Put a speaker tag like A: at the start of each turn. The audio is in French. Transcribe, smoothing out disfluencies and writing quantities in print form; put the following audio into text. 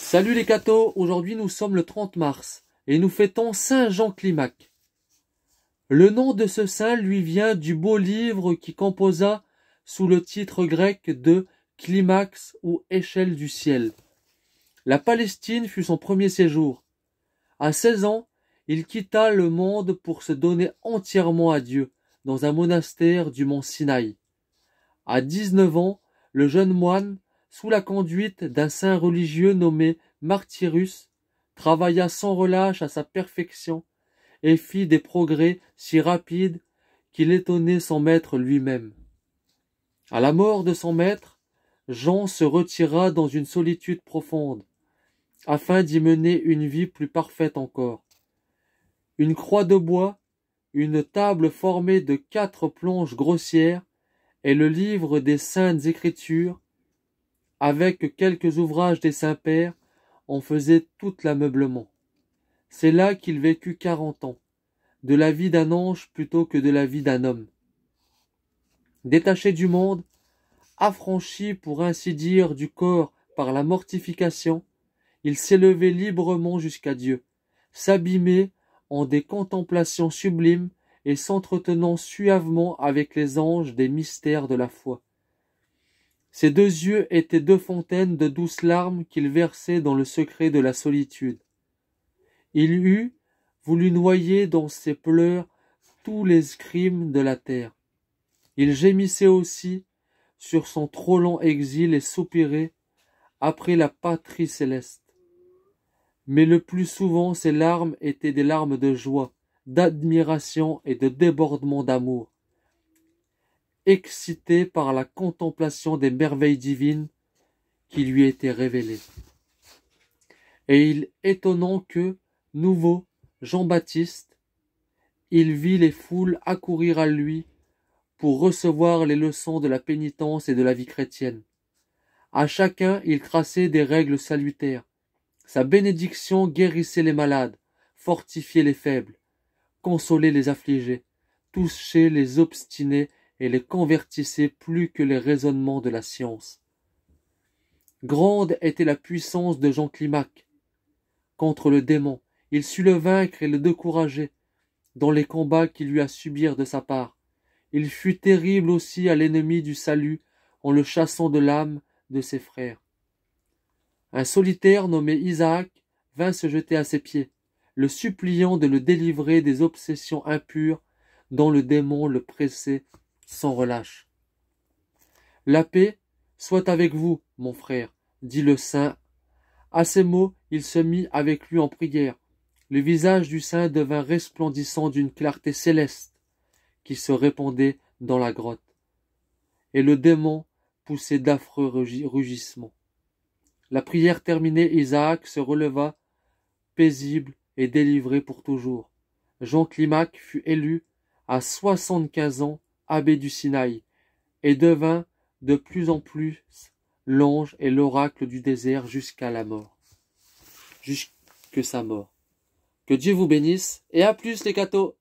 A: Salut les cathos, aujourd'hui nous sommes le 30 mars et nous fêtons Saint Jean Climac. Le nom de ce saint lui vient du beau livre qu'il composa sous le titre grec de Climax ou Échelle du ciel. La Palestine fut son premier séjour. À 16 ans, il quitta le monde pour se donner entièrement à Dieu dans un monastère du mont Sinaï. À 19 ans, le jeune moine, sous la conduite d'un saint religieux nommé Martyrus, travailla sans relâche à sa perfection et fit des progrès si rapides qu'il étonnait son maître lui-même. À la mort de son maître, Jean se retira dans une solitude profonde, afin d'y mener une vie plus parfaite encore. Une croix de bois, une table formée de 4 planches grossières et le livre des Saintes Écritures, avec quelques ouvrages des Saints-Pères, en faisaient tout l'ameublement. C'est là qu'il vécut 40 ans, de la vie d'un ange plutôt que de la vie d'un homme. Détaché du monde, affranchi pour ainsi dire du corps par la mortification, il s'élevait librement jusqu'à Dieu, s'abîmait en des contemplations sublimes et s'entretenant suavement avec les anges des mystères de la foi. Ses 2 yeux étaient 2 fontaines de douces larmes qu'il versait dans le secret de la solitude. Il eût voulu noyer dans ses pleurs tous les crimes de la terre. Il gémissait aussi sur son trop long exil et soupirait après la patrie céleste. Mais le plus souvent ses larmes étaient des larmes de joie, d'admiration et de débordement d'amour, excité par la contemplation des merveilles divines qui lui étaient révélées. Et il étonnant que, nouveau, Jean-Baptiste, il vit les foules accourir à lui pour recevoir les leçons de la pénitence et de la vie chrétienne. À chacun, il traçait des règles salutaires. Sa bénédiction guérissait les malades, fortifiait les faibles, consolait les affligés, touchait les obstinés et les convertissait plus que les raisonnements de la science. Grande était la puissance de Jean Climac. Contre le démon, il sut le vaincre et le décourager dans les combats qu'il eut à subir de sa part. Il fut terrible aussi à l'ennemi du salut en le chassant de l'âme de ses frères. Un solitaire nommé Isaac vint se jeter à ses pieds, le suppliant de le délivrer des obsessions impures dont le démon le pressait sans relâche. « La paix soit avec vous, mon frère, dit le saint. » À ces mots, il se mit avec lui en prière. Le visage du saint devint resplendissant d'une clarté céleste qui se répandait dans la grotte, et le démon poussait d'affreux rugissements. La prière terminée, Isaac se releva, paisible et délivré pour toujours. Jean Climac fut élu à 75 ans abbé du Sinaï et devint de plus en plus l'ange et l'oracle du désert jusqu'à la mort. Jusque sa mort. Que Dieu vous bénisse et à plus les cathos!